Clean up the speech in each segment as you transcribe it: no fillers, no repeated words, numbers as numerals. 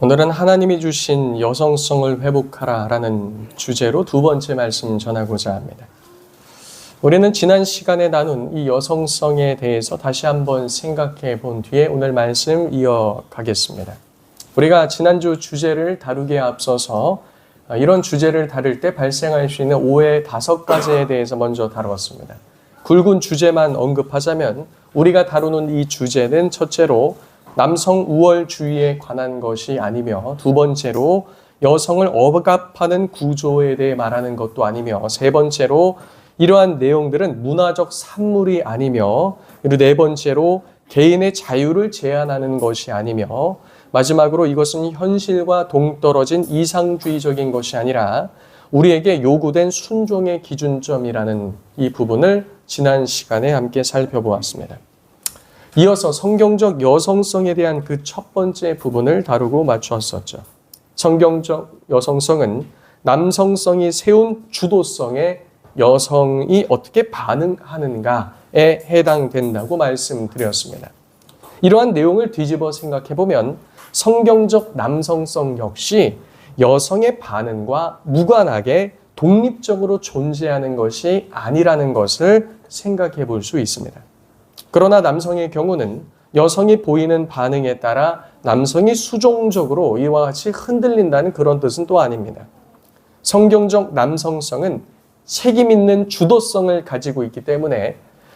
오늘은 하나님이 주신 여성성을 회복하라라는 주제로 두 번째 말씀 전하고자 합니다. 우리는 지난 시간에 나눈 이 여성성에 대해서 다시 한번 생각해 본 뒤에 오늘 말씀 이어가겠습니다. 우리가 지난주 주제를 다루기에 앞서서 이런 주제를 다룰 때 발생할 수 있는 오해 5가지에 대해서 먼저 다루었습니다. 굵은 주제만 언급하자면 우리가 다루는 이 주제는 첫째로 남성 우월주의에 관한 것이 아니며, 두 번째로 여성을 억압하는 구조에 대해 말하는 것도 아니며, 세 번째로 이러한 내용들은 문화적 산물이 아니며, 그리고 네 번째로 개인의 자유를 제한하는 것이 아니며, 마지막으로 이것은 현실과 동떨어진 이상주의적인 것이 아니라 우리에게 요구된 순종의 기준점이라는 이 부분을 지난 시간에 함께 살펴보았습니다. 이어서 성경적 여성성에 대한 그 첫 번째 부분을 다루고 맞추었었죠. 성경적 여성성은 남성성이 세운 주도성에 여성이 어떻게 반응하는가에 해당된다고 말씀드렸습니다. 이러한 내용을 뒤집어 생각해 보면 성경적 남성성 역시 여성의 반응과 무관하게 독립적으로 존재하는 것이 아니라는 것을 생각해 볼 수 있습니다. 그러나 남성의 경우는 여성이 보이는 반응에 따라 남성이 수종적으로 이와 같이 흔들린다는 그런 뜻은 또 아닙니다. 성경적 남성성은 책임 있는 주도성을 가지고 있기 때문에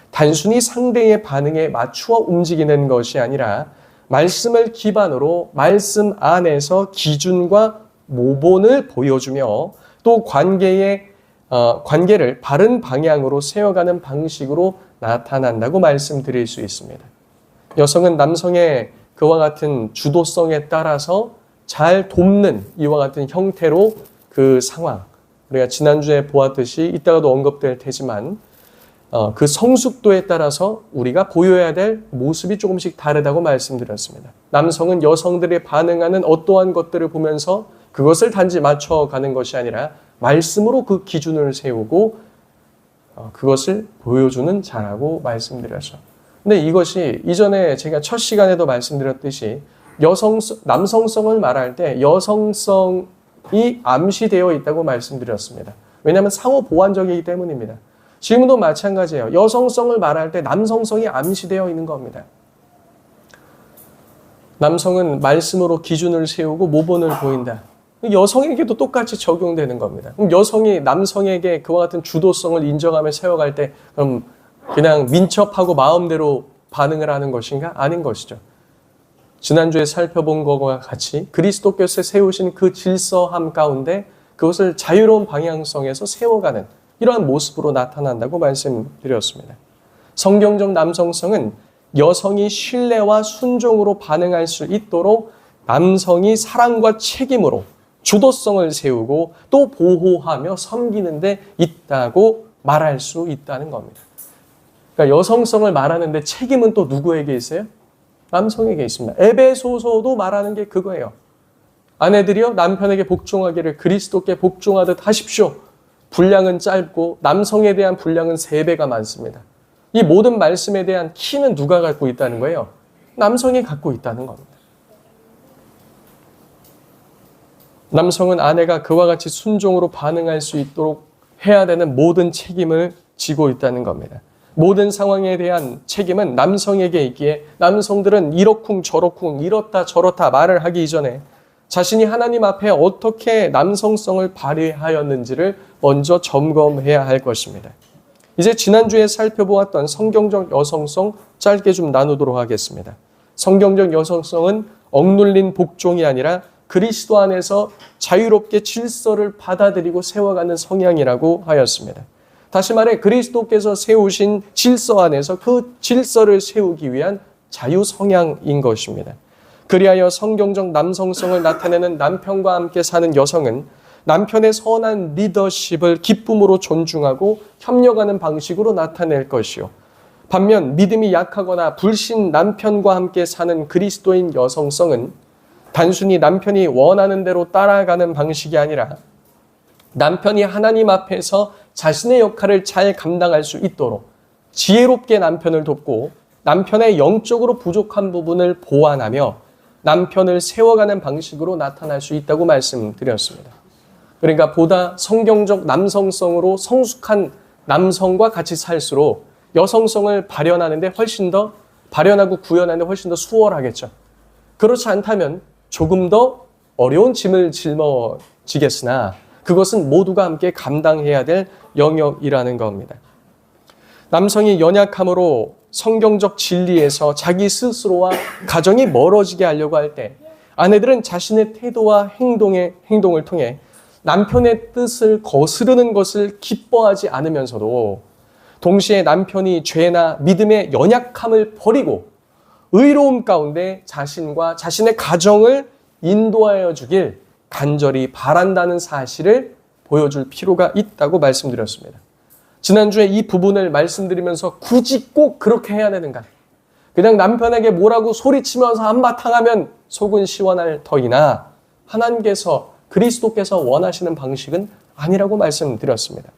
단순히 상대의 반응에 맞추어 움직이는 것이 아니라 말씀을 기반으로 말씀 안에서 기준과 모본을 보여주며 또 관계를 바른 방향으로 세워가는 방식으로 나타난다고 말씀드릴 수 있습니다. 여성은 남성의 그와 같은 주도성에 따라서 잘 돕는 이와 같은 형태로 그 상황, 우리가 지난주에 보았듯이 이따가도 언급될 테지만 그 성숙도에 따라서 우리가 보여야 될 모습이 조금씩 다르다고 말씀드렸습니다. 남성은 여성들이 반응하는 어떠한 것들을 보면서 그것을 단지 맞춰가는 것이 아니라 말씀으로 그 기준을 세우고 그것을 보여주는 자라고 말씀드렸죠. 근데 이것이 이전에 제가 첫 시간에도 말씀드렸듯이 남성성을 말할 때 여성성이 암시되어 있다고 말씀드렸습니다. 왜냐하면 상호 보완적이기 때문입니다. 지금도 마찬가지예요. 여성성을 말할 때 남성성이 암시되어 있는 겁니다. 남성은 말씀으로 기준을 세우고 모본을 보인다. 여성에게도 똑같이 적용되는 겁니다. 그럼 여성이 남성에게 그와 같은 주도성을 인정하며 세워갈 때 그럼 그냥 민첩하고 마음대로 반응을 하는 것인가? 아닌 것이죠. 지난주에 살펴본 것과 같이 그리스도께서 세우신 그 질서함 가운데 그것을 자유로운 방향성에서 세워가는 이러한 모습으로 나타난다고 말씀드렸습니다. 성경적 남성성은 여성이 신뢰와 순종으로 반응할 수 있도록 남성이 사랑과 책임으로 주도성을 세우고 또 보호하며 섬기는 데 있다고 말할 수 있다는 겁니다. 그러니까 여성성을 말하는데 책임은 또 누구에게 있어요? 남성에게 있습니다. 에베소서도 말하는 게 그거예요. 아내들이여 남편에게 복종하기를 그리스도께 복종하듯 하십시오. 분량은 짧고 남성에 대한 분량은 3배가 많습니다. 이 모든 말씀에 대한 키는 누가 갖고 있다는 거예요? 남성이 갖고 있다는 겁니다. 남성은 아내가 그와 같이 순종으로 반응할 수 있도록 해야 되는 모든 책임을 지고 있다는 겁니다. 모든 상황에 대한 책임은 남성에게 있기에 남성들은 이러쿵 저러쿵 이렇다 저렇다 말을 하기 이전에 자신이 하나님 앞에 어떻게 남성성을 발휘하였는지를 먼저 점검해야 할 것입니다. 이제 지난주에 살펴보았던 성경적 여성성 짧게 좀 나누도록 하겠습니다. 성경적 여성성은 억눌린 복종이 아니라 그리스도 안에서 자유롭게 질서를 받아들이고 세워가는 성향이라고 하였습니다. 다시 말해 그리스도께서 세우신 질서 안에서 그 질서를 세우기 위한 자유 성향인 것입니다. 그리하여 성경적 남성성을 나타내는 남편과 함께 사는 여성은 남편의 선한 리더십을 기쁨으로 존중하고 협력하는 방식으로 나타낼 것이요. 반면 믿음이 약하거나 불신 남편과 함께 사는 그리스도인 여성성은 단순히 남편이 원하는 대로 따라가는 방식이 아니라 남편이 하나님 앞에서 자신의 역할을 잘 감당할 수 있도록 지혜롭게 남편을 돕고 남편의 영적으로 부족한 부분을 보완하며 남편을 세워가는 방식으로 나타날 수 있다고 말씀드렸습니다. 그러니까 보다 성경적 남성성으로 성숙한 남성과 같이 살수록 여성성을 발현하는데 훨씬 더 발현하고 구현하는데 훨씬 더 수월하겠죠. 그렇지 않다면 조금 더 어려운 짐을 짊어지겠으나 그것은 모두가 함께 감당해야 될 영역이라는 겁니다. 남성이 연약함으로 성경적 진리에서 자기 스스로와 가정이 멀어지게 하려고 할 때 아내들은 자신의 태도와 행동을 통해 남편의 뜻을 거스르는 것을 기뻐하지 않으면서도 동시에 남편이 죄나 믿음의 연약함을 버리고 의로움 가운데 자신과 자신의 가정을 인도하여 주길 간절히 바란다는 사실을 보여줄 필요가 있다고 말씀드렸습니다. 지난주에 이 부분을 말씀드리면서 굳이 꼭 그렇게 해야 되는가? 그냥 남편에게 뭐라고 소리치면서 한바탕 하면 속은 시원할 터이나 하나님께서 그리스도께서 원하시는 방식은 아니라고 말씀드렸습니다.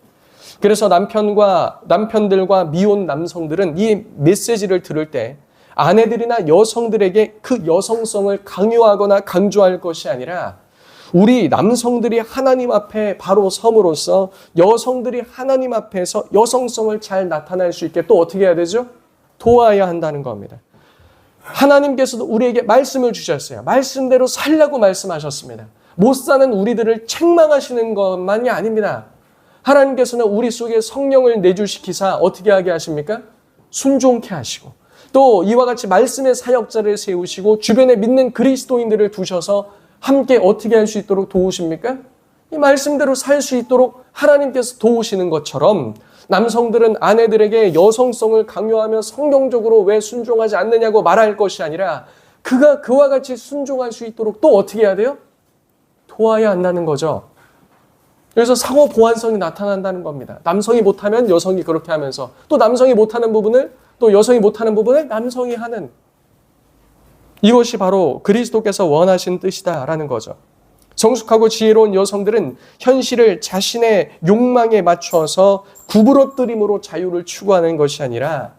그래서 남편들과 미혼 남성들은 이 메시지를 들을 때 아내들이나 여성들에게 그 여성성을 강요하거나 강조할 것이 아니라 우리 남성들이 하나님 앞에 바로 섬으로써 여성들이 하나님 앞에서 여성성을 잘 나타낼 수 있게 또 어떻게 해야 되죠? 도와야 한다는 겁니다. 하나님께서도 우리에게 말씀을 주셨어요. 말씀대로 살라고 말씀하셨습니다. 못 사는 우리들을 책망하시는 것만이 아닙니다. 하나님께서는 우리 속에 성령을 내주시키사 어떻게 하게 하십니까? 순종케 하시고 또 이와 같이 말씀의 사역자를 세우시고 주변에 믿는 그리스도인들을 두셔서 함께 어떻게 할 수 있도록 도우십니까? 이 말씀대로 살 수 있도록 하나님께서 도우시는 것처럼 남성들은 아내들에게 여성성을 강요하며 성경적으로 왜 순종하지 않느냐고 말할 것이 아니라 그가 그와 같이 순종할 수 있도록 또 어떻게 해야 돼요? 도와야 한다는 거죠. 그래서 상호 보완성이 나타난다는 겁니다. 남성이 못하면 여성이 그렇게 하면서 또 남성이 못하는 부분을 또 여성이 못하는 부분을 남성이 하는 이것이 바로 그리스도께서 원하신 뜻이다라는 거죠. 성숙하고 지혜로운 여성들은 현실을 자신의 욕망에 맞춰서 구부러뜨림으로 자유를 추구하는 것이 아니라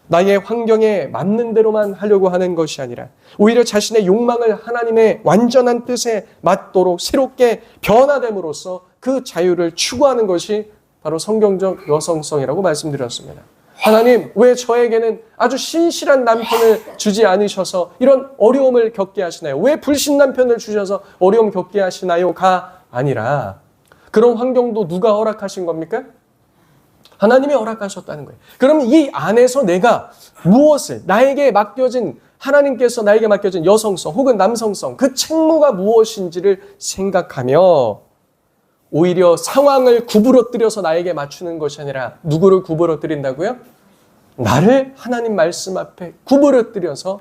나의 환경에 맞는 대로만 하려고 하는 것이 아니라 오히려 자신의 욕망을 하나님의 완전한 뜻에 맞도록 새롭게 변화됨으로써 그 자유를 추구하는 것이 바로 성경적 여성성이라고 말씀드렸습니다. 하나님, 왜 저에게는 아주 신실한 남편을 주지 않으셔서 이런 어려움을 겪게 하시나요? 왜 불신 남편을 주셔서 어려움 겪게 하시나요?가 아니라 그런 환경도 누가 허락하신 겁니까? 하나님이 허락하셨다는 거예요. 그럼 이 안에서 내가 무엇을 나에게 맡겨진 하나님께서 나에게 맡겨진 여성성 혹은 남성성 그 책무가 무엇인지를 생각하며 오히려 상황을 구부러뜨려서 나에게 맞추는 것이 아니라 누구를 구부러뜨린다고요? 나를 하나님 말씀 앞에 구부러뜨려서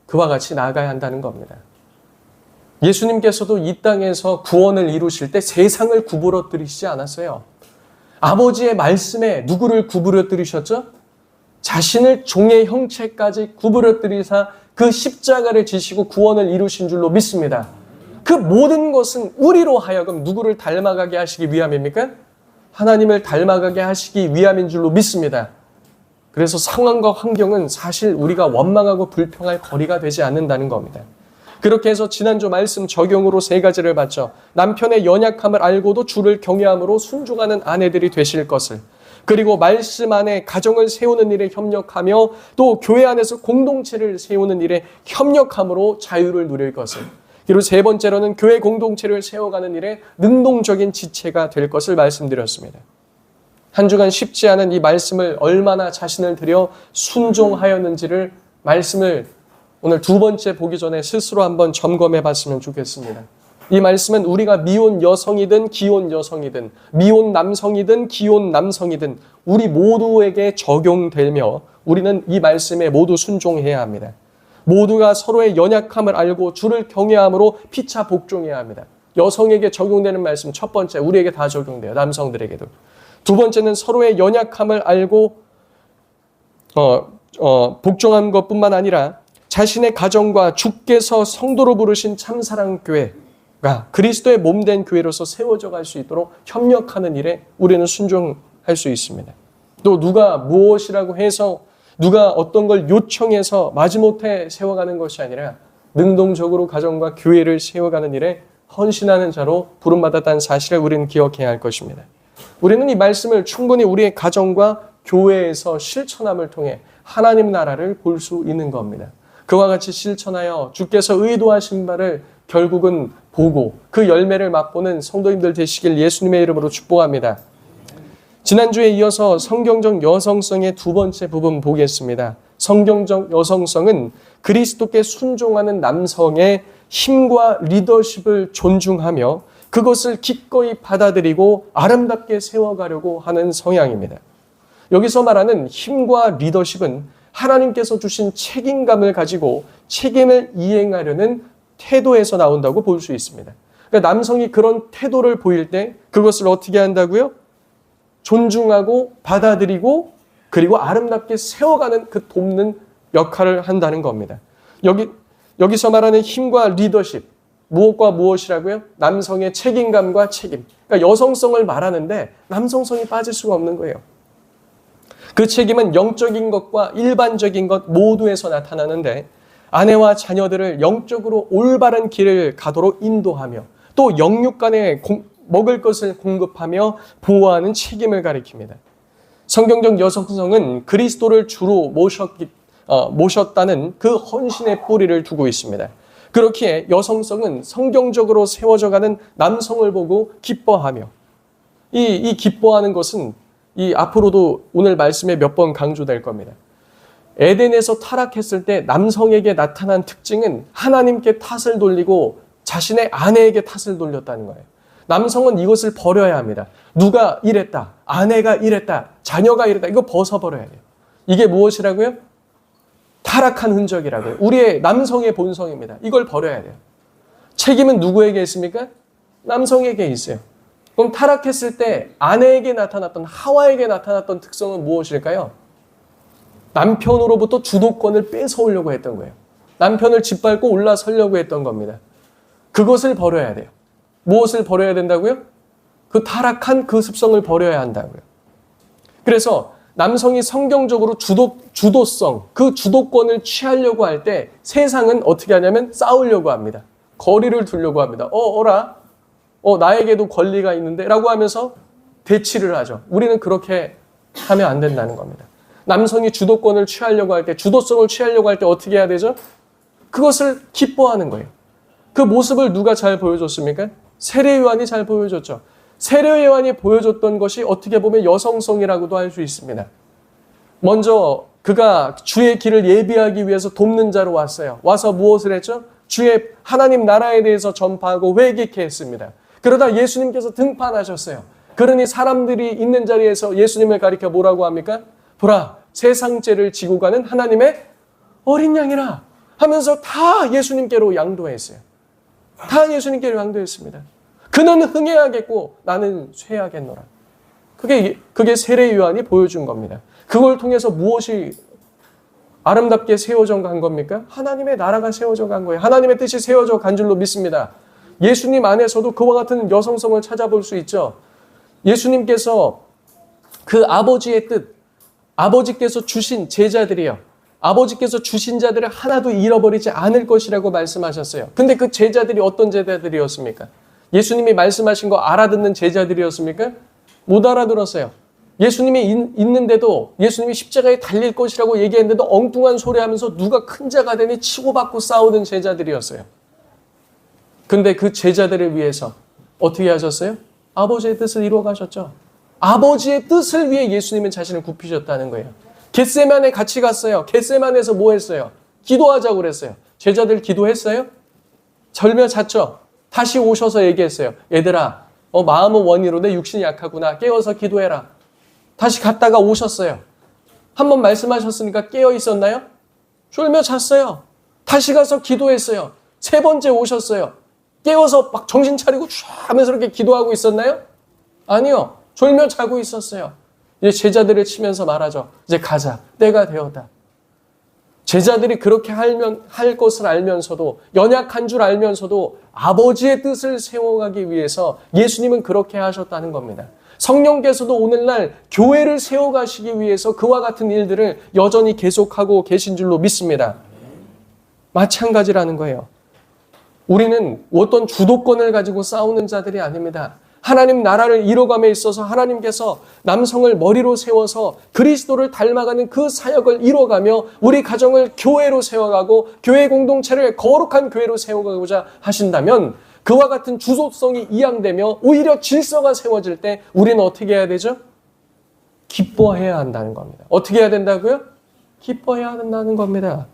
그와 같이 나아가야 한다는 겁니다. 예수님께서도 이 땅에서 구원을 이루실 때 세상을 구부러뜨리시지 않았어요. 아버지의 말씀에 누구를 구부러뜨리셨죠? 자신을 종의 형체까지 구부러뜨리사 그 십자가를 지시고 구원을 이루신 줄로 믿습니다. 그 모든 것은 우리로 하여금 누구를 닮아가게 하시기 위함입니까? 하나님을 닮아가게 하시기 위함인 줄로 믿습니다. 그래서 상황과 환경은 사실 우리가 원망하고 불평할 거리가 되지 않는다는 겁니다. 그렇게 해서 지난주 말씀 적용으로 3가지를 봤죠. 남편의 연약함을 알고도 주를 경외함으로 순종하는 아내들이 되실 것을, 그리고 말씀 안에 가정을 세우는 일에 협력하며 또 교회 안에서 공동체를 세우는 일에 협력함으로 자유를 누릴 것을, 그리고 3번째로는 교회 공동체를 세워가는 일에 능동적인 지체가 될 것을 말씀드렸습니다. 한 주간 쉽지 않은 이 말씀을 얼마나 자신을 들여 순종하였는지를 말씀을 오늘 2번째 보기 전에 스스로 한번 점검해 봤으면 좋겠습니다. 이 말씀은 우리가 미혼 여성이든 기혼 여성이든 미혼 남성이든 기혼 남성이든 우리 모두에게 적용되며 우리는 이 말씀에 모두 순종해야 합니다. 모두가 서로의 연약함을 알고 주를 경외함으로 피차 복종해야 합니다. 여성에게 적용되는 말씀 첫 번째 우리에게 다 적용돼요. 남성들에게도. 2번째는 서로의 연약함을 알고 복종한 것뿐만 아니라 자신의 가정과 주께서 성도로 부르신 참사랑교회가 그리스도의 몸된 교회로서 세워져 갈 수 있도록 협력하는 일에 우리는 순종할 수 있습니다. 또 누가 무엇이라고 해서 누가 어떤 걸 요청해서 마지못해 세워가는 것이 아니라 능동적으로 가정과 교회를 세워가는 일에 헌신하는 자로 부름받았다는 사실을 우리는 기억해야 할 것입니다. 우리는 이 말씀을 충분히 우리의 가정과 교회에서 실천함을 통해 하나님 나라를 볼 수 있는 겁니다. 그와 같이 실천하여 주께서 의도하신 바를 결국은 보고 그 열매를 맛보는 성도님들 되시길 예수님의 이름으로 축복합니다. 지난주에 이어서 성경적 여성성의 두 번째 부분 보겠습니다. 성경적 여성성은 그리스도께 순종하는 남성의 힘과 리더십을 존중하며 그것을 기꺼이 받아들이고 아름답게 세워가려고 하는 성향입니다. 여기서 말하는 힘과 리더십은 하나님께서 주신 책임감을 가지고 책임을 이행하려는 태도에서 나온다고 볼 수 있습니다. 그러니까 남성이 그런 태도를 보일 때 그것을 어떻게 한다고요? 존중하고 받아들이고 그리고 아름답게 세워가는 그 돕는 역할을 한다는 겁니다. 여기서 말하는 힘과 리더십, 무엇과 무엇이라고요? 남성의 책임감과 책임. 그러니까 여성성을 말하는데 남성성이 빠질 수가 없는 거예요. 그 책임은 영적인 것과 일반적인 것 모두에서 나타나는데 아내와 자녀들을 영적으로 올바른 길을 가도록 인도하며 또 영육 간에 먹을 것을 공급하며 보호하는 책임을 가리킵니다. 성경적 여성성은 그리스도를 주로 모셨다는 그 헌신의 뿌리를 두고 있습니다. 그렇기에 여성성은 성경적으로 세워져 가는 남성을 보고 기뻐하며 이 기뻐하는 것은 이 앞으로도 오늘 말씀에 몇 번 강조될 겁니다. 에덴에서 타락했을 때 남성에게 나타난 특징은 하나님께 탓을 돌리고 자신의 아내에게 탓을 돌렸다는 거예요. 남성은 이것을 버려야 합니다. 누가 이랬다, 아내가 이랬다, 자녀가 이랬다, 이거 벗어버려야 돼요. 이게 무엇이라고요? 타락한 흔적이라고요. 우리의 남성의 본성입니다. 이걸 버려야 돼요. 책임은 누구에게 있습니까? 남성에게 있어요. 그럼 타락했을 때 아내에게 나타났던, 하와에게 나타났던 특성은 무엇일까요? 남편으로부터 주도권을 뺏어오려고 했던 거예요. 남편을 짓밟고 올라서려고 했던 겁니다. 그것을 버려야 돼요. 무엇을 버려야 된다고요? 그 타락한 그 습성을 버려야 한다고요. 그래서 남성이 성경적으로 주도성, 그 주도권을 취하려고 할 때 세상은 어떻게 하냐면 싸우려고 합니다. 거리를 두려고 합니다. 나에게도 권리가 있는데 라고 하면서 대치를 하죠. 우리는 그렇게 하면 안 된다는 겁니다. 남성이 주도권을 취하려고 할 때, 주도성을 취하려고 할 때 어떻게 해야 되죠? 그것을 기뻐하는 거예요. 그 모습을 누가 잘 보여줬습니까? 세례 요한이 잘 보여줬죠. 세례 요한이 보여줬던 것이 어떻게 보면 여성성이라고도 할 수 있습니다. 먼저 그가 주의 길을 예비하기 위해서 돕는 자로 왔어요. 와서 무엇을 했죠? 주의 하나님 나라에 대해서 전파하고 회개케 했습니다. 그러다 예수님께서 등판하셨어요. 그러니 사람들이 있는 자리에서 예수님을 가리켜 뭐라고 합니까? 보라, 세상 죄를 지고 가는 하나님의 어린 양이라 하면서 다 예수님께로 양도했어요. 다 예수님께로 양도했습니다. 그는 흥해야겠고 나는 쇠하겠노라. 그게 세례 요한이 보여준 겁니다. 그걸 통해서 무엇이 아름답게 세워져 간 겁니까? 하나님의 나라가 세워져 간 거예요. 하나님의 뜻이 세워져 간 줄로 믿습니다. 예수님 안에서도 그와 같은 여성성을 찾아볼 수 있죠. 예수님께서 그 아버지의 뜻, 아버지께서 주신 제자들이요. 아버지께서 주신 자들을 하나도 잃어버리지 않을 것이라고 말씀하셨어요. 근데 그 제자들이 어떤 제자들이었습니까? 예수님이 말씀하신 거 알아듣는 제자들이었습니까? 못 알아들었어요. 예수님이 있는데도 예수님이 십자가에 달릴 것이라고 얘기했는데도 엉뚱한 소리 하면서 누가 큰 자가 되니 치고받고 싸우는 제자들이었어요. 근데 그 제자들을 위해서 어떻게 하셨어요? 아버지의 뜻을 이루어 가셨죠. 아버지의 뜻을 위해 예수님은 자신을 굽히셨다는 거예요. 겟세마네 같이 갔어요. 겟세마네에서 뭐 했어요? 기도하자고 그랬어요. 제자들 기도했어요? 절며 잤죠. 다시 오셔서 얘기했어요. 얘들아, 마음은 원이로되 육신이 약하구나. 깨어서 기도해라. 다시 갔다가 오셨어요. 한번 말씀하셨으니까 깨어 있었나요? 졸며 잤어요. 다시 가서 기도했어요. 세 번째 오셨어요. 깨어서 막 정신 차리고 쫙 하면서 이렇게 기도하고 있었나요? 아니요. 졸며 자고 있었어요. 이제 제자들을 치면서 말하죠. 이제 가자. 때가 되었다. 제자들이 그렇게 할 것을 알면서도, 연약한 줄 알면서도 아버지의 뜻을 세워가기 위해서 예수님은 그렇게 하셨다는 겁니다. 성령께서도 오늘날 교회를 세워가시기 위해서 그와 같은 일들을 여전히 계속하고 계신 줄로 믿습니다. 마찬가지라는 거예요. 우리는 어떤 주도권을 가지고 싸우는 자들이 아닙니다. 하나님 나라를 이뤄감에 있어서 하나님께서 남성을 머리로 세워서 그리스도를 닮아가는 그 사역을 이뤄가며 우리 가정을 교회로 세워가고 교회 공동체를 거룩한 교회로 세워가고자 하신다면 그와 같은 주도성이 이양되며 오히려 질서가 세워질 때 우리는 어떻게 해야 되죠? 기뻐해야 한다는 겁니다. 어떻게 해야 된다고요? 기뻐해야 한다는 겁니다.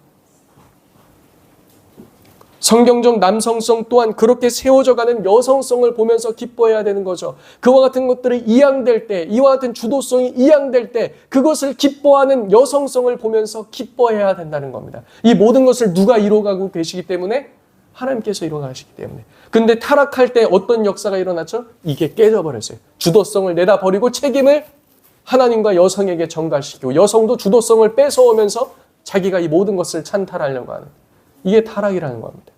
성경적 남성성 또한 그렇게 세워져가는 여성성을 보면서 기뻐해야 되는 거죠. 그와 같은 것들이 이양될 때, 이와 같은 주도성이 이양될 때 그것을 기뻐하는 여성성을 보면서 기뻐해야 된다는 겁니다. 이 모든 것을 누가 이뤄가고 계시기 때문에? 하나님께서 이뤄가시기 때문에. 근데 타락할 때 어떤 역사가 일어났죠? 이게 깨져버렸어요. 주도성을 내다버리고 책임을 하나님과 여성에게 전가시키고 여성도 주도성을 뺏어오면서 자기가 이 모든 것을 찬탈하려고 하는, 이게 타락이라는 겁니다.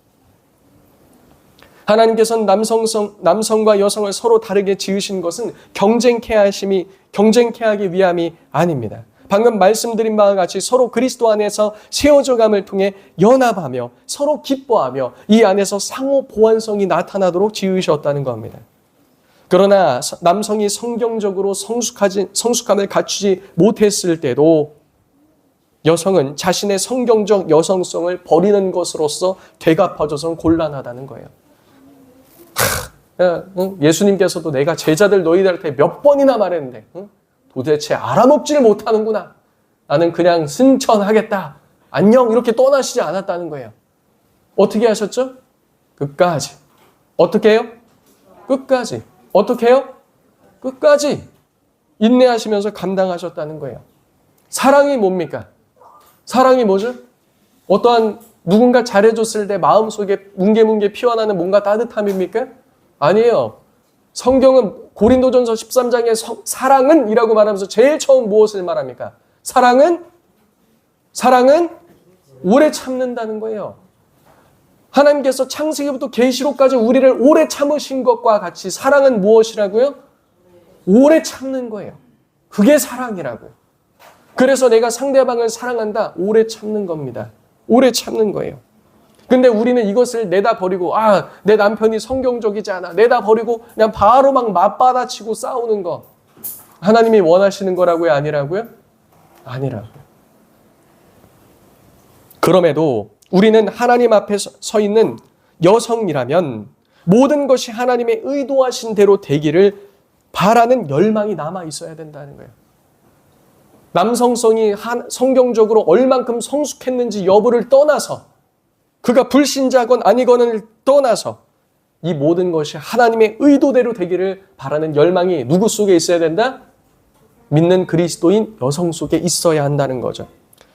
하나님께서는 남성과 여성을 서로 다르게 지으신 것은 경쟁케 하기 위함이 아닙니다. 방금 말씀드린 바와 같이 서로 그리스도 안에서 세워져감을 통해 연합하며 서로 기뻐하며 이 안에서 상호 보완성이 나타나도록 지으셨다는 겁니다. 그러나 남성이 성경적으로 성숙함을 갖추지 못했을 때도 여성은 자신의 성경적 여성성을 버리는 것으로서 되갚아줘서는 곤란하다는 거예요. 예수님께서도 내가 제자들 너희들한테 몇 번이나 말했는데 도대체 알아먹지를 못하는구나. 나는 그냥 승천하겠다. 안녕 이렇게 떠나시지 않았다는 거예요. 어떻게 하셨죠? 끝까지. 어떻게 해요? 끝까지. 어떻게 해요? 끝까지. 인내하시면서 감당하셨다는 거예요. 사랑이 뭡니까? 사랑이 뭐죠? 어떠한 누군가 잘해줬을 때 마음속에 뭉게뭉게 피어나는 뭔가 따뜻함입니까? 아니에요. 성경은 고린도전서 13장에 사랑은 이라고 말하면서 제일 처음 무엇을 말합니까? 사랑은 오래 참는다는 거예요. 하나님께서 창세기부터 계시록까지 우리를 오래 참으신 것과 같이 사랑은 무엇이라고요? 오래 참는 거예요. 그게 사랑이라고요. 그래서 내가 상대방을 사랑한다. 오래 참는 겁니다. 오래 참는 거예요. 근데 우리는 이것을 내다 버리고 내 남편이 성경적이지 않아. 내다 버리고 그냥 바로 막 맞받아치고 싸우는 거. 하나님이 원하시는 거라고요? 아니라고요? 아니라고요. 그럼에도 우리는 하나님 앞에 서 있는 여성이라면 모든 것이 하나님의 의도하신 대로 되기를 바라는 열망이 남아 있어야 된다는 거예요. 남성성이 성경적으로 얼만큼 성숙했는지 여부를 떠나서 그가 불신자건 아니건을 떠나서 이 모든 것이 하나님의 의도대로 되기를 바라는 열망이 누구 속에 있어야 된다? 믿는 그리스도인 여성 속에 있어야 한다는 거죠.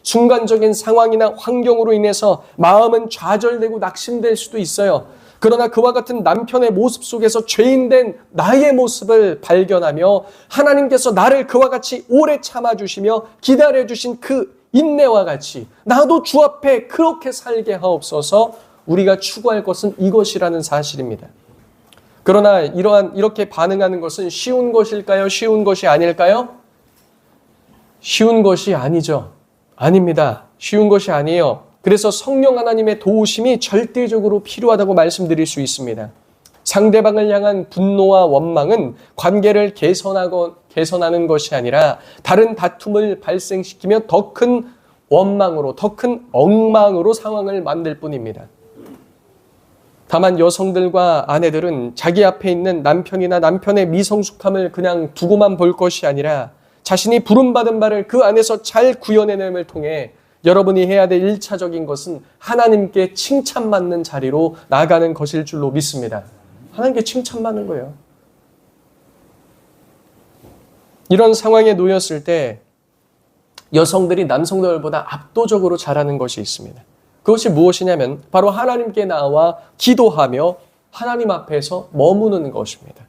순간적인 상황이나 환경으로 인해서 마음은 좌절되고 낙심될 수도 있어요. 그러나 그와 같은 남편의 모습 속에서 죄인된 나의 모습을 발견하며 하나님께서 나를 그와 같이 오래 참아주시며 기다려주신 그 인내와 같이 나도 주 앞에 그렇게 살게 하옵소서. 우리가 추구할 것은 이것이라는 사실입니다. 그러나 이렇게 반응하는 것은 쉬운 것일까요? 쉬운 것이 아닐까요? 쉬운 것이 아니죠. 아닙니다. 쉬운 것이 아니에요. 그래서 성령 하나님의 도우심이 절대적으로 필요하다고 말씀드릴 수 있습니다. 상대방을 향한 분노와 원망은 관계를 개선하는 것이 아니라 다른 다툼을 발생시키며 더 큰 원망으로, 더 큰 엉망으로 상황을 만들 뿐입니다. 다만 여성들과 아내들은 자기 앞에 있는 남편이나 남편의 미성숙함을 그냥 두고만 볼 것이 아니라 자신이 부름받은 바를 그 안에서 잘 구현해냄을 통해 여러분이 해야 될 1차적인 것은 하나님께 칭찬받는 자리로 나아가는 것일 줄로 믿습니다. 하나님께 칭찬받는 거예요. 이런 상황에 놓였을 때 여성들이 남성들보다 압도적으로 잘하는 것이 있습니다. 그것이 무엇이냐면 바로 하나님께 나와 기도하며 하나님 앞에서 머무는 것입니다.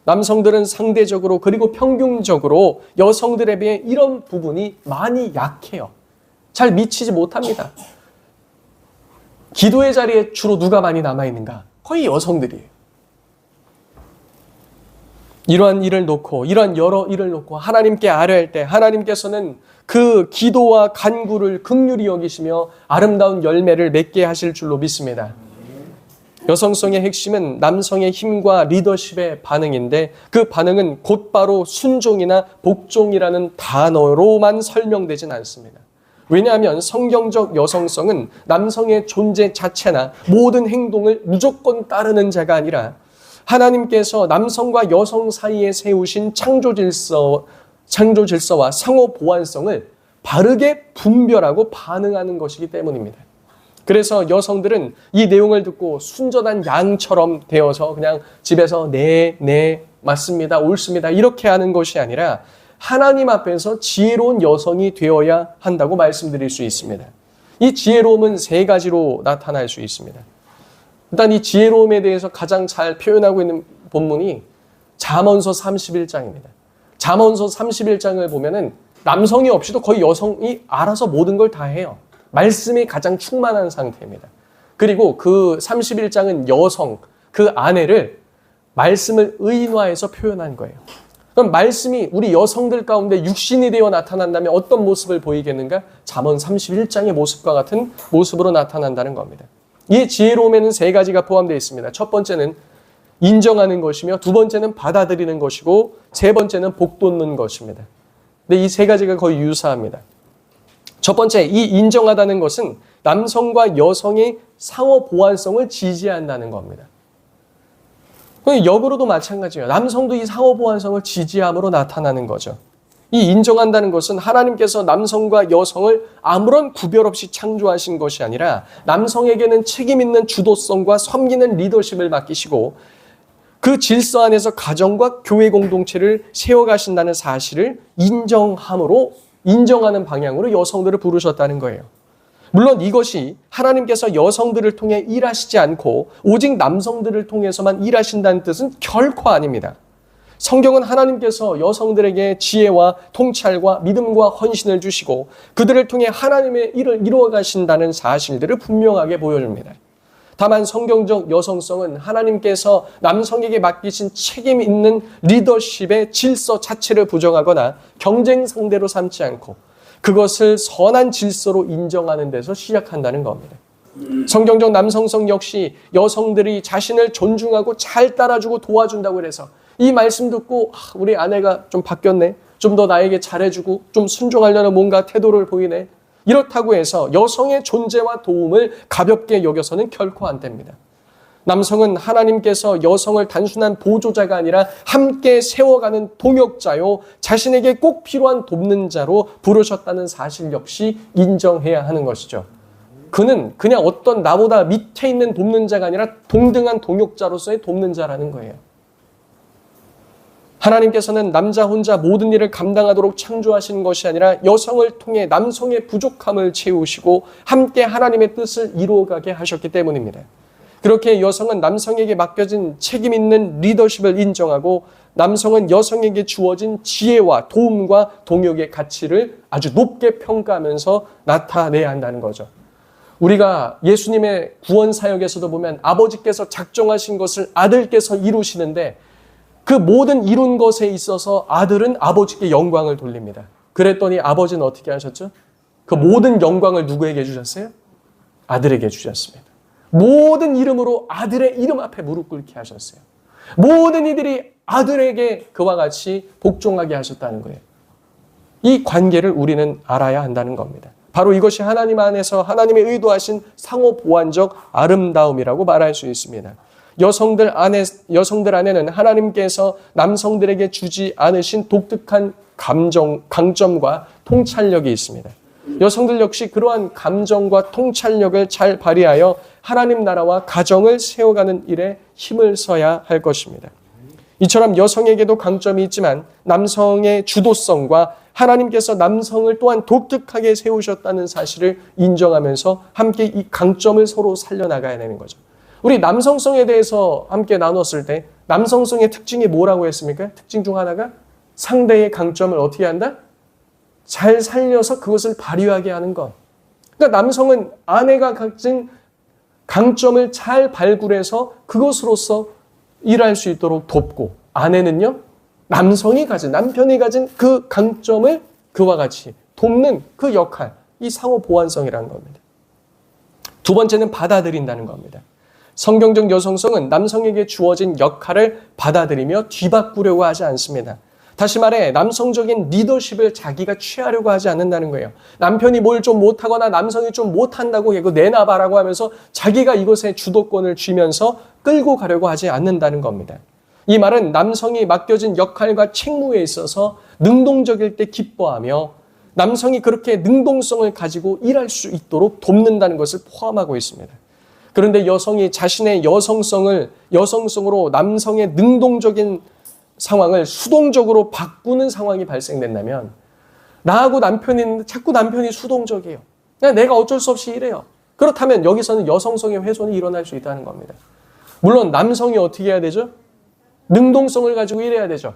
남성들은 상대적으로 그리고 평균적으로 여성들에 비해 이런 부분이 많이 약해요. 잘 미치지 못합니다. 기도의 자리에 주로 누가 많이 남아있는가? 거의 여성들이에요. 이러한 일을 놓고 이러한 여러 일을 놓고 하나님께 아뢰할 때 하나님께서는 그 기도와 간구를 긍휼히 여기시며 아름다운 열매를 맺게 하실 줄로 믿습니다. 여성성의 핵심은 남성의 힘과 리더십의 반응인데 그 반응은 곧바로 순종이나 복종이라는 단어로만 설명되진 않습니다. 왜냐하면 성경적 여성성은 남성의 존재 자체나 모든 행동을 무조건 따르는 자가 아니라 하나님께서 남성과 여성 사이에 세우신 창조 질서와 상호 보완성을 바르게 분별하고 반응하는 것이기 때문입니다. 그래서 여성들은 이 내용을 듣고 순전한 양처럼 되어서 그냥 집에서 네, 맞습니다, 옳습니다 이렇게 하는 것이 아니라 하나님 앞에서 지혜로운 여성이 되어야 한다고 말씀드릴 수 있습니다. 이 지혜로움은 세 가지로 나타날 수 있습니다. 일단 이 지혜로움에 대해서 가장 잘 표현하고 있는 본문이 잠언서 31장입니다. 잠언서 31장을 보면은 남성이 없이도 거의 여성이 알아서 모든 걸 다 해요. 말씀이 가장 충만한 상태입니다. 그리고 그 31장은 여성, 그 아내를 말씀을 의인화해서 표현한 거예요. 그럼 말씀이 우리 여성들 가운데 육신이 되어 나타난다면 어떤 모습을 보이겠는가? 잠언 31장의 모습과 같은 모습으로 나타난다는 겁니다. 이 지혜로움에는 세 가지가 포함되어 있습니다. 첫 번째는 인정하는 것이며 두 번째는 받아들이는 것이고 세 번째는 복돋는 것입니다. 근데 이 세 가지가 거의 유사합니다. 첫 번째, 이 인정하다는 것은 남성과 여성의 상호 보완성을 지지한다는 겁니다. 역으로도 마찬가지예요. 남성도 이 상호 보완성을 지지함으로 나타나는 거죠. 이 인정한다는 것은 하나님께서 남성과 여성을 아무런 구별 없이 창조하신 것이 아니라 남성에게는 책임 있는 주도성과 섬기는 리더십을 맡기시고 그 질서 안에서 가정과 교회 공동체를 세워가신다는 사실을 인정하는 방향으로 여성들을 부르셨다는 거예요. 물론 이것이 하나님께서 여성들을 통해 일하시지 않고 오직 남성들을 통해서만 일하신다는 뜻은 결코 아닙니다. 성경은 하나님께서 여성들에게 지혜와 통찰과 믿음과 헌신을 주시고 그들을 통해 하나님의 일을 이루어 가신다는 사실들을 분명하게 보여줍니다. 다만 성경적 여성성은 하나님께서 남성에게 맡기신 책임 있는 리더십의 질서 자체를 부정하거나 경쟁 상대로 삼지 않고 그것을 선한 질서로 인정하는 데서 시작한다는 겁니다. 성경적 남성성 역시 여성들이 자신을 존중하고 잘 따라주고 도와준다고 해서 이 말씀 듣고 우리 아내가 좀 바뀌었네, 좀 더 나에게 잘해주고 좀 순종하려는 뭔가 태도를 보이네, 이렇다고 해서 여성의 존재와 도움을 가볍게 여겨서는 결코 안 됩니다. 남성은 하나님께서 여성을 단순한 보조자가 아니라 함께 세워가는 동역자요, 자신에게 꼭 필요한 돕는 자로 부르셨다는 사실 역시 인정해야 하는 것이죠. 그는 그냥 어떤 나보다 밑에 있는 돕는 자가 아니라 동등한 동역자로서의 돕는 자라는 거예요. 하나님께서는 남자 혼자 모든 일을 감당하도록 창조하신 것이 아니라 여성을 통해 남성의 부족함을 채우시고 함께 하나님의 뜻을 이루어가게 하셨기 때문입니다. 그렇게 여성은 남성에게 맡겨진 책임 있는 리더십을 인정하고 남성은 여성에게 주어진 지혜와 도움과 동역의 가치를 아주 높게 평가하면서 나타내야 한다는 거죠. 우리가 예수님의 구원 사역에서도 보면 아버지께서 작정하신 것을 아들께서 이루시는데 그 모든 이룬 것에 있어서 아들은 아버지께 영광을 돌립니다. 그랬더니 아버지는 어떻게 하셨죠? 그 모든 영광을 누구에게 주셨어요? 아들에게 주셨습니다. 모든 이름으로 아들의 이름 앞에 무릎 꿇게 하셨어요. 모든 이들이 아들에게 그와 같이 복종하게 하셨다는 거예요. 이 관계를 우리는 알아야 한다는 겁니다. 바로 이것이 하나님 안에서 하나님의 의도하신 상호 보완적 아름다움이라고 말할 수 있습니다. 여성들 안에는 하나님께서 남성들에게 주지 않으신 독특한 강점과 통찰력이 있습니다. 여성들 역시 그러한 감정과 통찰력을 잘 발휘하여 하나님 나라와 가정을 세워가는 일에 힘을 써야 할 것입니다. 이처럼 여성에게도 강점이 있지만 남성의 주도성과 하나님께서 남성을 또한 독특하게 세우셨다는 사실을 인정하면서 함께 이 강점을 서로 살려나가야 되는 거죠. 우리 남성성에 대해서 함께 나눴을 때 남성성의 특징이 뭐라고 했습니까? 특징 중 하나가 상대의 강점을 어떻게 한다? 잘 살려서 그것을 발휘하게 하는 것. 그러니까 남성은 아내가 가진 강점을 잘 발굴해서 그것으로서 일할 수 있도록 돕고, 아내는요 남편이 가진 그 강점을 그와 같이 돕는 그 역할, 이 상호 보완성이라는 겁니다. 두 번째는 받아들인다는 겁니다. 성경적 여성성은 남성에게 주어진 역할을 받아들이며 뒤바꾸려고 하지 않습니다. 다시 말해 남성적인 리더십을 자기가 취하려고 하지 않는다는 거예요. 남편이 뭘 좀 못하거나 남성이 좀 못한다고 이거 내놔봐라고 하면서 자기가 이것에 주도권을 쥐면서 끌고 가려고 하지 않는다는 겁니다. 이 말은 남성이 맡겨진 역할과 책무에 있어서 능동적일 때 기뻐하며 남성이 그렇게 능동성을 가지고 일할 수 있도록 돕는다는 것을 포함하고 있습니다. 그런데 여성이 자신의 여성성으로 남성의 능동적인 상황을 수동적으로 바꾸는 상황이 발생된다면 나하고 남편이 있는데 자꾸 남편이 수동적이에요. 그냥 내가 어쩔 수 없이 이래요. 그렇다면 여기서는 여성성의 훼손이 일어날 수 있다는 겁니다. 물론 남성이 어떻게 해야 되죠? 능동성을 가지고 일해야 되죠.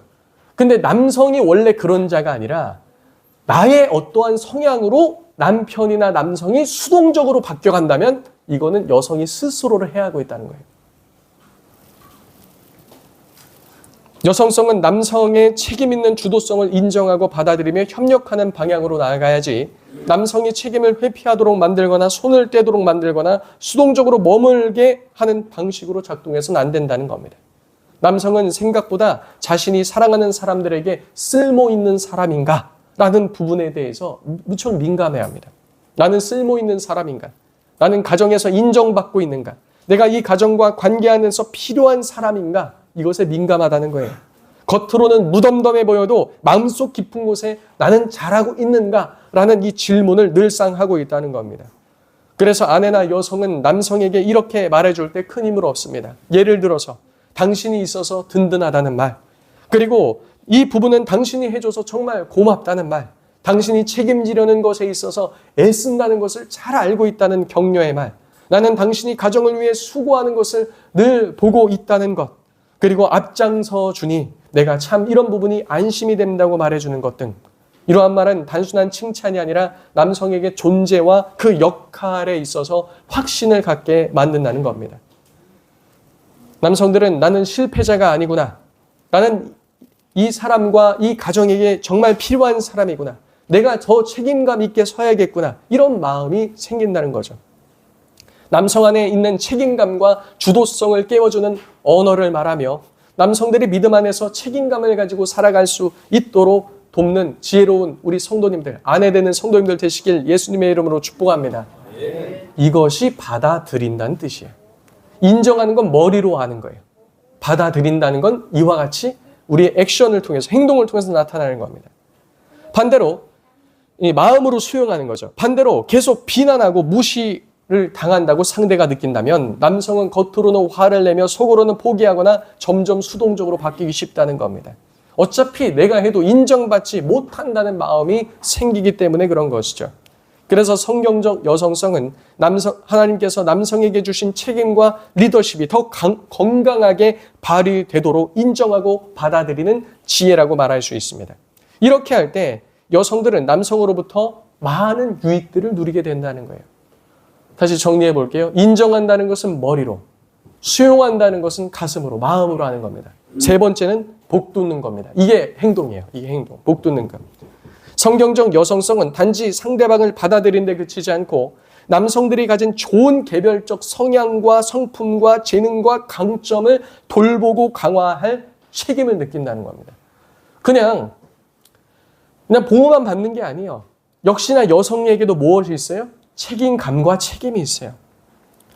근데 남성이 원래 그런 자가 아니라 나의 어떠한 성향으로 남편이나 남성이 수동적으로 바뀌어간다면 이거는 여성이 스스로를 해하고 있다는 거예요. 여성성은 남성의 책임 있는 주도성을 인정하고 받아들이며 협력하는 방향으로 나아가야지 남성이 책임을 회피하도록 만들거나 손을 떼도록 만들거나 수동적으로 머물게 하는 방식으로 작동해서는 안 된다는 겁니다. 남성은 생각보다 자신이 사랑하는 사람들에게 쓸모 있는 사람인가? 라는 부분에 대해서 무척 민감해야 합니다. 나는 쓸모 있는 사람인가? 나는 가정에서 인정받고 있는가? 내가 이 가정과 관계 안에서 필요한 사람인가? 이것에 민감하다는 거예요. 겉으로는 무덤덤해 보여도 마음속 깊은 곳에 나는 잘하고 있는가? 라는 이 질문을 늘상 하고 있다는 겁니다. 그래서 아내나 여성은 남성에게 이렇게 말해줄 때 큰 힘을 얻습니다. 예를 들어서 당신이 있어서 든든하다는 말, 그리고 이 부분은 당신이 해줘서 정말 고맙다는 말, 당신이 책임지려는 것에 있어서 애쓴다는 것을 잘 알고 있다는 격려의 말, 나는 당신이 가정을 위해 수고하는 것을 늘 보고 있다는 것, 그리고 앞장서 주니 내가 참 이런 부분이 안심이 된다고 말해주는 것 등, 이러한 말은 단순한 칭찬이 아니라 남성에게 존재와 그 역할에 있어서 확신을 갖게 만든다는 겁니다. 남성들은 나는 실패자가 아니구나. 나는 이 사람과 이 가정에게 정말 필요한 사람이구나. 내가 더 책임감 있게 서야겠구나. 이런 마음이 생긴다는 거죠. 남성 안에 있는 책임감과 주도성을 깨워주는 언어를 말하며 남성들이 믿음 안에서 책임감을 가지고 살아갈 수 있도록 돕는 지혜로운 우리 성도님들, 아내 되는 성도님들 되시길 예수님의 이름으로 축복합니다. 이것이 받아들인다는 뜻이에요. 인정하는 건 머리로 하는 거예요. 받아들인다는 건 이와 같이 우리의 액션을 통해서, 행동을 통해서 나타나는 겁니다. 반대로 이 마음으로 수용하는 거죠. 반대로 계속 비난하고 무시를 당한다고 상대가 느낀다면 남성은 겉으로는 화를 내며 속으로는 포기하거나 점점 수동적으로 바뀌기 쉽다는 겁니다. 어차피 내가 해도 인정받지 못한다는 마음이 생기기 때문에 그런 것이죠. 그래서 성경적 여성성은 하나님께서 남성에게 주신 책임과 리더십이 더 건강하게 발휘되도록 인정하고 받아들이는 지혜라고 말할 수 있습니다. 이렇게 할 때 여성들은 남성으로부터 많은 유익들을 누리게 된다는 거예요. 다시 정리해 볼게요. 인정한다는 것은 머리로, 수용한다는 것은 가슴으로, 마음으로 하는 겁니다. 세 번째는 복돋는 겁니다. 이게 행동이에요. 이게 행동, 복돋는 것. 성경적 여성성은 단지 상대방을 받아들이는 데 그치지 않고 남성들이 가진 좋은 개별적 성향과 성품과 재능과 강점을 돌보고 강화할 책임을 느낀다는 겁니다. 그냥 보호만 받는 게 아니에요. 역시나 여성에게도 무엇이 있어요? 책임감과 책임이 있어요.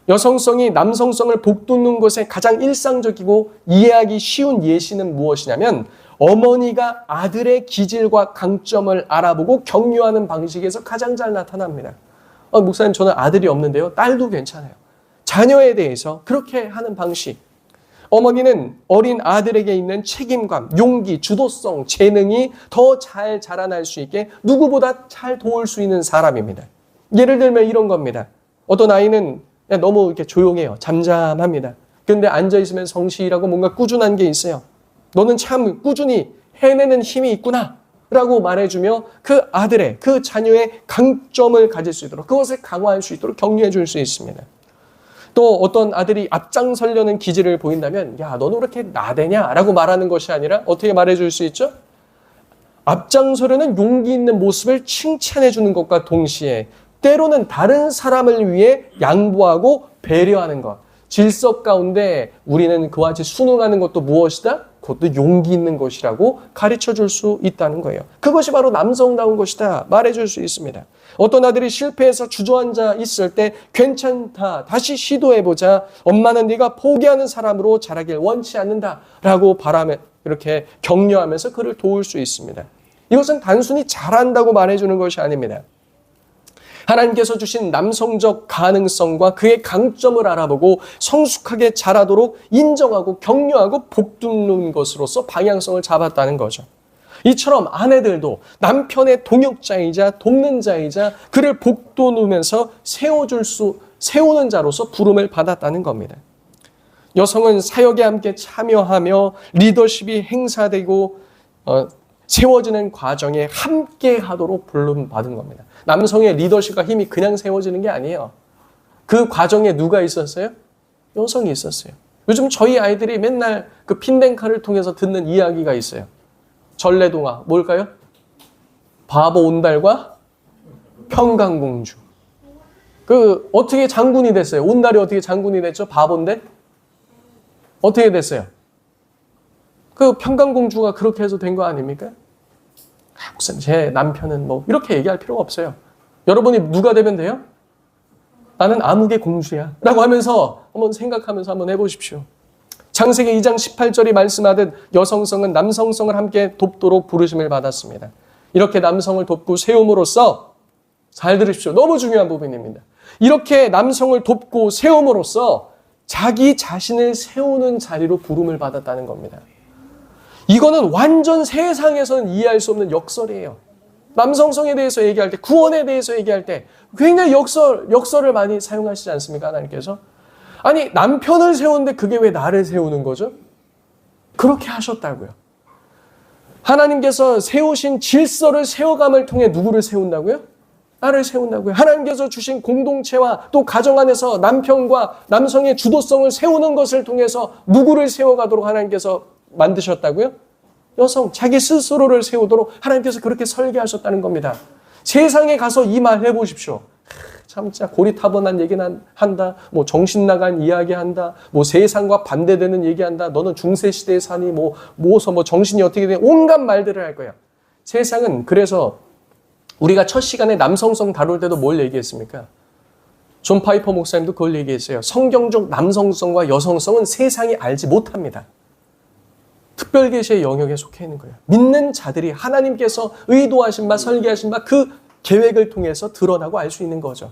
여성성이 남성성을 복돋는 것에 가장 일상적이고 이해하기 쉬운 예시는 무엇이냐면 어머니가 아들의 기질과 강점을 알아보고 격려하는 방식에서 가장 잘 나타납니다. 목사님, 저는 아들이 없는데요. 딸도 괜찮아요. 자녀에 대해서 그렇게 하는 방식. 어머니는 어린 아들에게 있는 책임감, 용기, 주도성, 재능이 더 잘 자라날 수 있게 누구보다 잘 도울 수 있는 사람입니다. 예를 들면 이런 겁니다. 어떤 아이는 너무 이렇게 조용해요. 잠잠합니다. 그런데 앉아있으면 성실하고 뭔가 꾸준한 게 있어요. 너는 참 꾸준히 해내는 힘이 있구나 라고 말해주며 그 아들의, 그 자녀의 강점을 가질 수 있도록, 그것을 강화할 수 있도록 격려해 줄 수 있습니다. 또 어떤 아들이 앞장서려는 기질을 보인다면 야, 너는 왜 이렇게 나대냐? 라고 말하는 것이 아니라 어떻게 말해줄 수 있죠? 앞장서려는 용기 있는 모습을 칭찬해 주는 것과 동시에 때로는 다른 사람을 위해 양보하고 배려하는 것. 질서 가운데 우리는 그와 같이 순응하는 것도 무엇이다? 그것도 용기 있는 것이라고 가르쳐 줄 수 있다는 거예요. 그것이 바로 남성다운 것이다 말해 줄 수 있습니다. 어떤 아들이 실패해서 주저앉아 있을 때 괜찮다, 다시 시도해보자, 엄마는 네가 포기하는 사람으로 자라길 원치 않는다 라고 바라며 이렇게 격려하면서 그를 도울 수 있습니다. 이것은 단순히 잘한다고 말해주는 것이 아닙니다. 하나님께서 주신 남성적 가능성과 그의 강점을 알아보고 성숙하게 자라도록 인정하고 격려하고 복돋는 것으로서 방향성을 잡았다는 거죠. 이처럼 아내들도 남편의 동역자이자 돕는 자이자 그를 복돋으면서 세우는 자로서 부름을 받았다는 겁니다. 여성은 사역에 함께 참여하며 리더십이 행사되고 세워지는 과정에 함께 하도록 부름받은 겁니다. 남성의 리더십과 힘이 그냥 세워지는 게 아니에요. 그 과정에 누가 있었어요? 여성이 있었어요. 요즘 저희 아이들이 맨날 그 핀덴카를 통해서 듣는 이야기가 있어요. 전래동화 뭘까요? 바보 온달과 평강공주. 그 어떻게 장군이 됐어요? 온달이 어떻게 장군이 됐죠? 바보인데 어떻게 됐어요? 그 평강공주가 그렇게 해서 된 거 아닙니까? 목사님, 제 남편은 뭐 이렇게 얘기할 필요가 없어요. 여러분이 누가 되면 돼요? 나는 암흑의 공주야 라고 하면서 한번 생각하면서 한번 해보십시오. 창세기 2장 18절이 말씀하듯 여성성은 남성성을 함께 돕도록 부르심을 받았습니다. 이렇게 남성을 돕고 세움으로써, 잘 들으십시오. 너무 중요한 부분입니다. 이렇게 남성을 돕고 세움으로써 자기 자신을 세우는 자리로 부름을 받았다는 겁니다. 이거는 완전 세상에서는 이해할 수 없는 역설이에요. 남성성에 대해서 얘기할 때, 구원에 대해서 얘기할 때 굉장히 역설을 많이 사용하시지 않습니까? 하나님께서. 아니, 남편을 세우는데 그게 왜 나를 세우는 거죠? 그렇게 하셨다고요. 하나님께서 세우신 질서를 세워감을 통해 누구를 세운다고요? 나를 세운다고요. 하나님께서 주신 공동체와 또 가정 안에서 남편과 남성의 주도성을 세우는 것을 통해서 누구를 세워가도록 하나님께서 만드셨다고요? 여성, 자기 스스로를 세우도록 하나님께서 그렇게 설계하셨다는 겁니다. 세상에 가서 이 말 해보십시오. 참 진짜 고리타분한 얘기는 한다. 뭐 정신 나간 이야기 한다. 뭐 세상과 반대되는 얘기한다. 너는 중세시대에 사니 뭐 정신이 어떻게 되니 온갖 말들을 할 거야. 세상은 그래서 우리가 첫 시간에 남성성 다룰 때도 뭘 얘기했습니까? 존 파이퍼 목사님도 그걸 얘기했어요. 성경적 남성성과 여성성은 세상이 알지 못합니다. 특별계시의 영역에 속해 있는 거예요. 믿는 자들이 하나님께서 의도하신 바, 설계하신 바 그 계획을 통해서 드러나고 알 수 있는 거죠.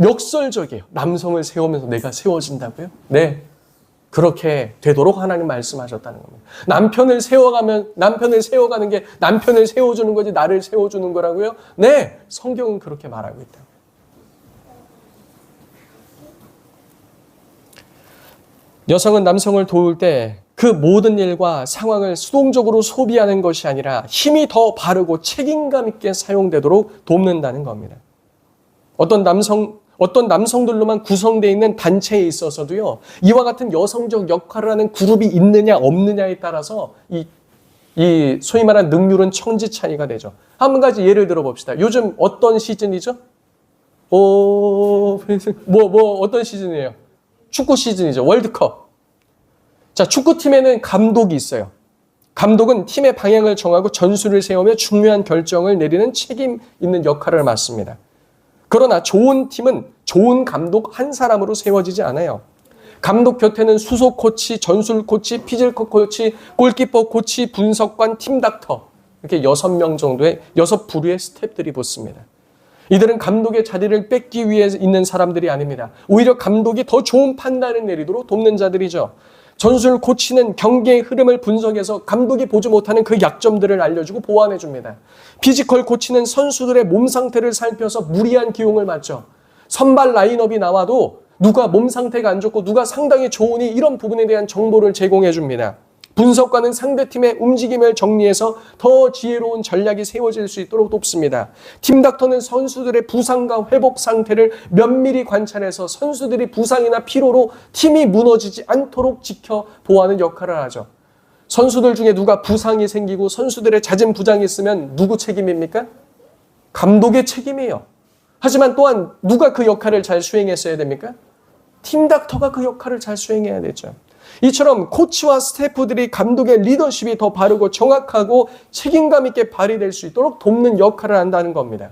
역설적이에요. 남성을 세우면서 내가 세워진다고요? 네. 그렇게 되도록 하나님 말씀하셨다는 겁니다. 남편을 세워가는 게 남편을 세워주는 거지 나를 세워주는 거라고요? 네. 성경은 그렇게 말하고 있다. 여성은 남성을 도울 때 그 모든 일과 상황을 수동적으로 소비하는 것이 아니라 힘이 더 바르고 책임감 있게 사용되도록 돕는다는 겁니다. 어떤 남성들로만 구성되어 있는 단체에 있어서도요, 이와 같은 여성적 역할을 하는 그룹이 있느냐 없느냐에 따라서 이 소위 말하는 능률은 천지차이가 되죠. 한 가지 예를 들어 봅시다. 요즘 어떤 시즌이죠? 어떤 시즌이에요? 축구 시즌이죠. 월드컵. 자, 축구팀에는 감독이 있어요. 감독은 팀의 방향을 정하고 전술을 세우며 중요한 결정을 내리는 책임 있는 역할을 맡습니다. 그러나 좋은 팀은 좋은 감독 한 사람으로 세워지지 않아요. 감독 곁에는 수석 코치, 전술 코치, 피지컬 코치, 골키퍼 코치, 분석관, 팀 닥터 이렇게 6명 정도의 6부류의 스태프들이 붙습니다. 이들은 감독의 자리를 뺏기 위해 있는 사람들이 아닙니다. 오히려 감독이 더 좋은 판단을 내리도록 돕는 자들이죠. 전술 코치는 경기의 흐름을 분석해서 감독이 보지 못하는 그 약점들을 알려주고 보완해 줍니다. 피지컬 코치는 선수들의 몸 상태를 살펴서 무리한 기용을 맞죠. 선발 라인업이 나와도 누가 몸 상태가 안 좋고 누가 상당히 좋으니 이런 부분에 대한 정보를 제공해 줍니다. 분석과는 상대팀의 움직임을 정리해서 더 지혜로운 전략이 세워질 수 있도록 돕습니다. 팀닥터는 선수들의 부상과 회복 상태를 면밀히 관찰해서 선수들이 부상이나 피로로 팀이 무너지지 않도록 지켜보호하는 역할을 하죠. 선수들 중에 누가 부상이 생기고 선수들의 잦은 부상이 있으면 누구 책임입니까? 감독의 책임이에요. 하지만 또한 누가 그 역할을 잘 수행했어야 됩니까? 팀닥터가 그 역할을 잘 수행해야 되죠. 이처럼 코치와 스태프들이 감독의 리더십이 더 바르고 정확하고 책임감 있게 발휘될 수 있도록 돕는 역할을 한다는 겁니다.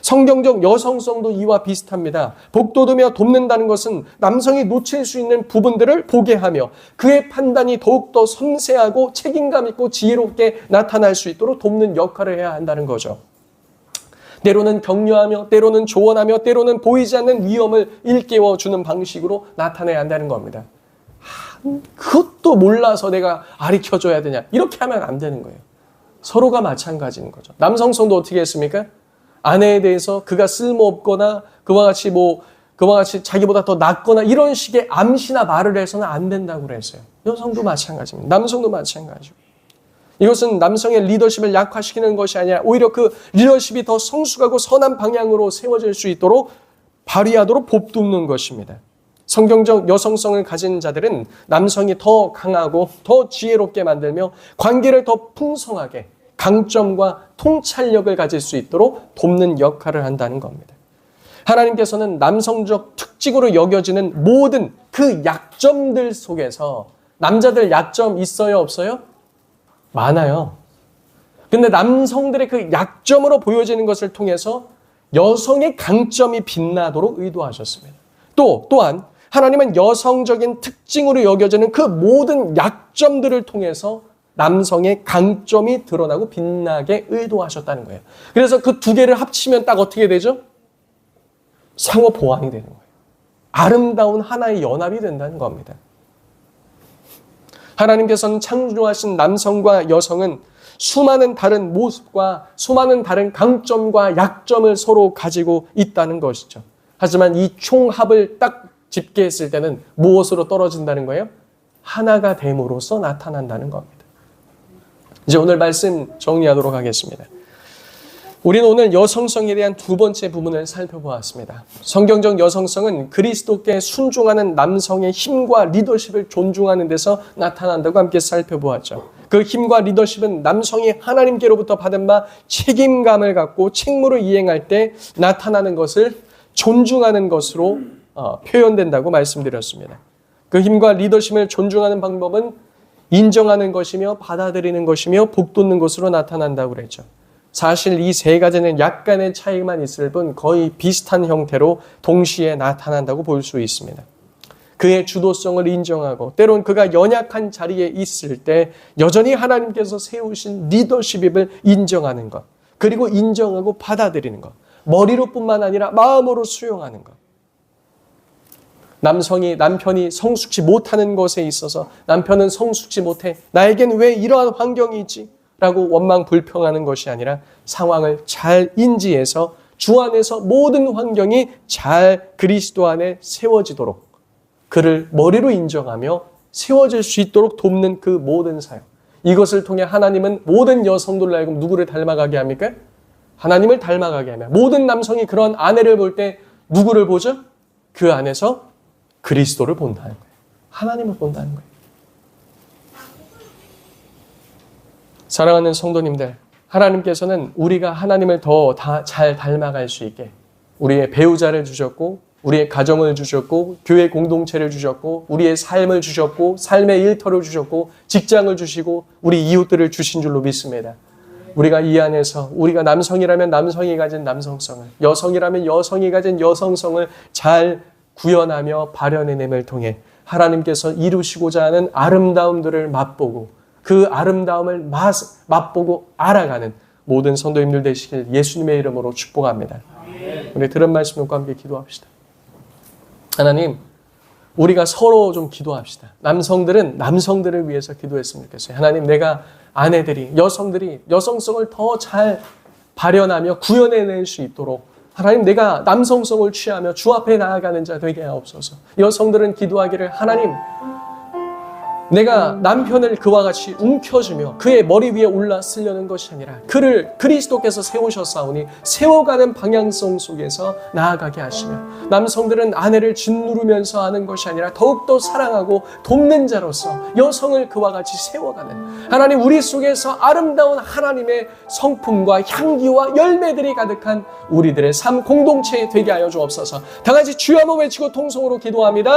성경적 여성성도 이와 비슷합니다. 복돋우며 돕는다는 것은 남성이 놓칠 수 있는 부분들을 보게 하며 그의 판단이 더욱더 섬세하고 책임감 있고 지혜롭게 나타날 수 있도록 돕는 역할을 해야 한다는 거죠. 때로는 격려하며 때로는 조언하며 때로는 보이지 않는 위험을 일깨워주는 방식으로 나타내야 한다는 겁니다. 그것도 몰라서 내가 가르쳐줘야 되냐, 이렇게 하면 안 되는 거예요. 서로가 마찬가지인 거죠. 남성성도 어떻게 했습니까? 아내에 대해서 그가 쓸모없거나 그와 같이 자기보다 더 낫거나 이런 식의 암시나 말을 해서는 안 된다고 그랬어요. 여성도 마찬가지입니다. 남성도 마찬가지고. 이것은 남성의 리더십을 약화시키는 것이 아니라 오히려 그 리더십이 더 성숙하고 선한 방향으로 세워질 수 있도록 발휘하도록 돕는 것입니다. 성경적 여성성을 가진 자들은 남성이 더 강하고 더 지혜롭게 만들며 관계를 더 풍성하게 강점과 통찰력을 가질 수 있도록 돕는 역할을 한다는 겁니다. 하나님께서는 남성적 특징으로 여겨지는 모든 그 약점들 속에서 남자들 약점 있어요, 없어요? 많아요. 근데 남성들의 그 약점으로 보여지는 것을 통해서 여성의 강점이 빛나도록 의도하셨습니다. 또한 하나님은 여성적인 특징으로 여겨지는 그 모든 약점들을 통해서 남성의 강점이 드러나고 빛나게 의도하셨다는 거예요. 그래서 그 두 개를 합치면 딱 어떻게 되죠? 상호 보완이 되는 거예요. 아름다운 하나의 연합이 된다는 겁니다. 하나님께서는 창조하신 남성과 여성은 수많은 다른 모습과 수많은 다른 강점과 약점을 서로 가지고 있다는 것이죠. 하지만 이 총합을 딱 집계했을 때는 무엇으로 떨어진다는 거예요? 하나가 됨으로써 나타난다는 겁니다. 이제 오늘 말씀 정리하도록 하겠습니다. 우리는 오늘 여성성에 대한 두 번째 부분을 살펴보았습니다. 성경적 여성성은 그리스도께 순종하는 남성의 힘과 리더십을 존중하는 데서 나타난다고 함께 살펴보았죠. 그 힘과 리더십은 남성이 하나님께로부터 받은 바 책임감을 갖고 책무를 이행할 때 나타나는 것을 존중하는 것으로 표현된다고 말씀드렸습니다. 그 힘과 리더십을 존중하는 방법은 인정하는 것이며 받아들이는 것이며 복돋는 것으로 나타난다고 그랬죠. 사실 이 세 가지는 약간의 차이만 있을 뿐 거의 비슷한 형태로 동시에 나타난다고 볼 수 있습니다. 그의 주도성을 인정하고 때론 그가 연약한 자리에 있을 때 여전히 하나님께서 세우신 리더십을 인정하는 것, 그리고 인정하고 받아들이는 것, 머리로뿐만 아니라 마음으로 수용하는 것. 남편이 성숙지 못하는 것에 있어서 남편은 성숙지 못해, 나에겐 왜 이러한 환경이 있지? 라고 원망 불평하는 것이 아니라 상황을 잘 인지해서 주 안에서 모든 환경이 잘 그리스도 안에 세워지도록 그를 머리로 인정하며 세워질 수 있도록 돕는 그 모든 사역. 이것을 통해 하나님은 모든 여성들을 하여금 누구를 닮아가게 합니까? 하나님을 닮아가게 하며 모든 남성이 그런 아내를 볼 때 누구를 보죠? 그 안에서 그리스도를 본다는 거예요. 하나님을 본다는 거예요. 사랑하는 성도님들, 하나님께서는 우리가 하나님을 더 잘 닮아갈 수 있게 우리의 배우자를 주셨고 우리의 가정을 주셨고 교회 공동체를 주셨고 우리의 삶을 주셨고 삶의 일터를 주셨고 직장을 주시고 우리 이웃들을 주신 줄로 믿습니다. 우리가 이 안에서 우리가 남성이라면 남성이 가진 남성성을, 여성이라면 여성이 가진 여성성을 잘 구현하며 발현해냄을 통해 하나님께서 이루시고자 하는 아름다움들을 맛보고 그 아름다움을 맛보고 알아가는 모든 성도님들 되시길 예수님의 이름으로 축복합니다. 우리 들은 말씀과 함께 기도합시다. 하나님, 우리가 서로 좀 기도합시다. 남성들은 남성들을 위해서 기도했으면 좋겠어요. 하나님, 내가 아내들이, 여성들이 여성성을 더 잘 발현하며 구현해낼 수 있도록 하나님, 내가 남성성을 취하며 주 앞에 나아가는 자 되게 하옵소서. 여성들은 기도하기를, 하나님, 내가 남편을 그와 같이 움켜쥐며 그의 머리 위에 올라 쓰려는 것이 아니라 그를 그리스도께서 세우셨사오니 세워가는 방향성 속에서 나아가게 하시며, 남성들은 아내를 짓누르면서 하는 것이 아니라 더욱더 사랑하고 돕는 자로서 여성을 그와 같이 세워가는, 하나님 우리 속에서 아름다운 하나님의 성품과 향기와 열매들이 가득한 우리들의 삶 공동체 되게 하여 주옵소서. 다 같이 주여 한번 외치고 통성으로 기도합니다.